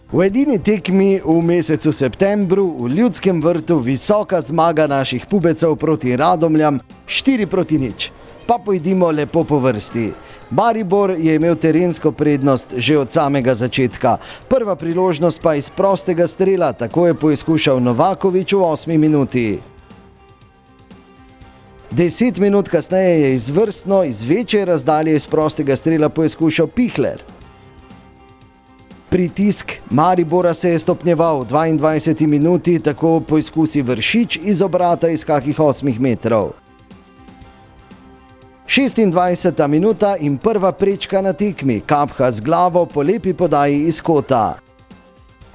V edini tekmi v mesecu septembru v Ljudskem vrtu visoka zmaga naših pubecev proti Radomljam 4:0. Pa pojdimo lepo po vrsti. Maribor je imel terensko prednost že od samega začetka. Prva priložnost pa iz prostega strela, tako je poizkušal Novaković v 8. minuti. 10 minut kasneje je izvrstno iz večje razdalje iz prostega strela poizkušal Pihler. Pritisk Maribora se je stopnjeval v 22. minuti, tako poizkusi Vršič iz obrata iz kakih 8 metrov. 26. minuta in prva prečka na tekmi, Kapha z glavo po lepi podaji iz kota.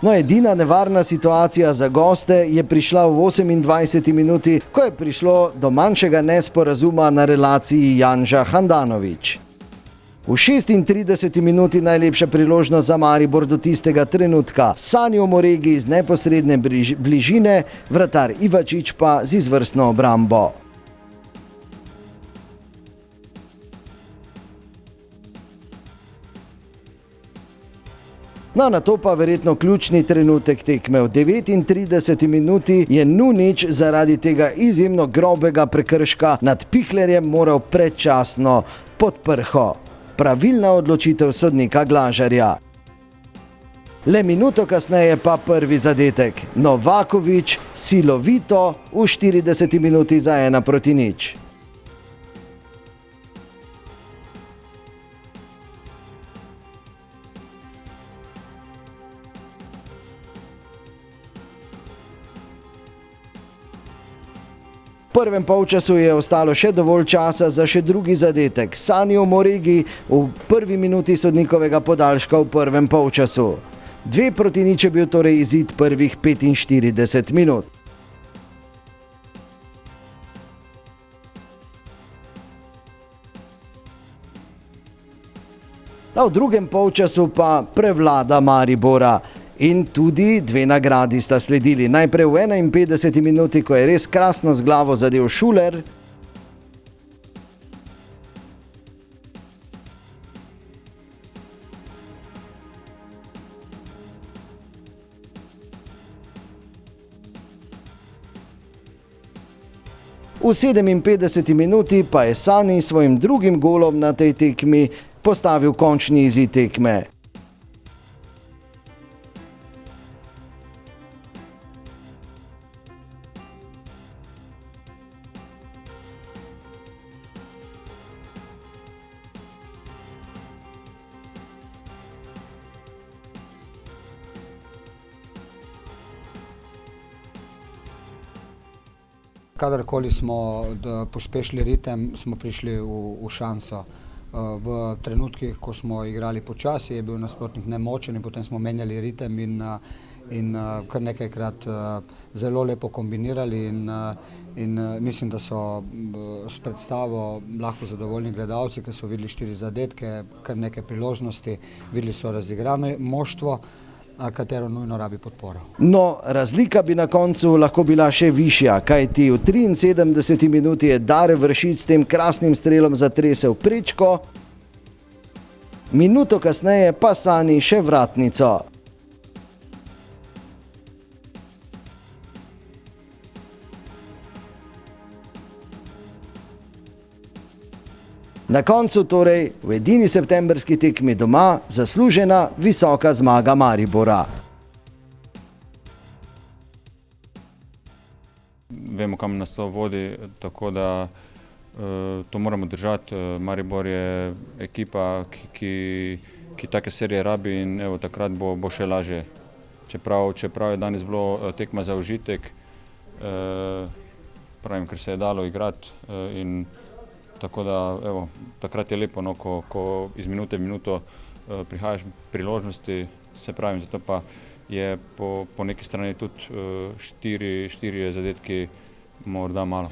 No, edina nevarna situacija za goste je prišla v 28. minuti, ko je prišlo do manjšega nesporazuma na relaciji Janža-Handanović. V 36. minuti najlepša priložnost za Maribor do tistega trenutka. Sanjo Moregi iz neposredne bližine, vratar Ivačič pa z izvrstno obrambo. No, na to pa verjetno ključni trenutek tekme. V 39. minuti je Nunić zaradi tega izjemno grobega prekrška nad Pihlerjem moral predčasno pod prho. Pravilna odločitev sodnika Glažarja. Le minuto kasneje pa prvi zadetek. Novaković silovito v 40. minuti za 1:0. V prvem polčasu je ostalo še dovolj časa za še drugi zadetek. Sanjo Moregi v prvi minuti sodnikovega podaljška v prvem polčasu. 2:0 je bil torej izid prvih 45 minut. V drugem polčasu pa prevlada Maribora. In tudi dve nagradi sta sledili. Najprej v 51. minuti, ko je res krasno z glavo zadel Šuler. V 57. minuti pa je Sani s svojim drugim golom na tej tekmi postavil končni izid tekme. Kadarkoli smo pospešili ritem, smo prišli v šanso. V trenutkih, ko smo igrali počasi, je bil nasprotnik nemočen in potem smo menjali ritem in kar nekajkrat zelo lepo kombinirali in mislim, da so s predstavo lahko zadovoljni gledalci, ker so videli 4 zadetke, kar nekaj priložnosti, videli so razigrano moštvo, katero nujno rabi podporo. No, razlika bi na koncu lahko bila še višja, kajti v 73. minuti je Dare Vršič s tem krasnim strelom zatresel prečko, minuto kasneje pa Sani še vratnico. Na koncu torej v edini septembrski tekmi doma zaslužena visoka zmaga Maribora. Vemo, kam nas to vodi, tako da to moramo držati. Maribor je ekipa, ki take serije rabi in evo, takrat bo še lažje. Čeprav je danes bilo tekma za užitek, pravim, ker se je dalo igrati in tako da, evo, takrat je lepo, no, ko iz minute v minuto prihajaš priložnosti, se pravim, zato pa je po neki strani tudi 4 zadetki morda malo.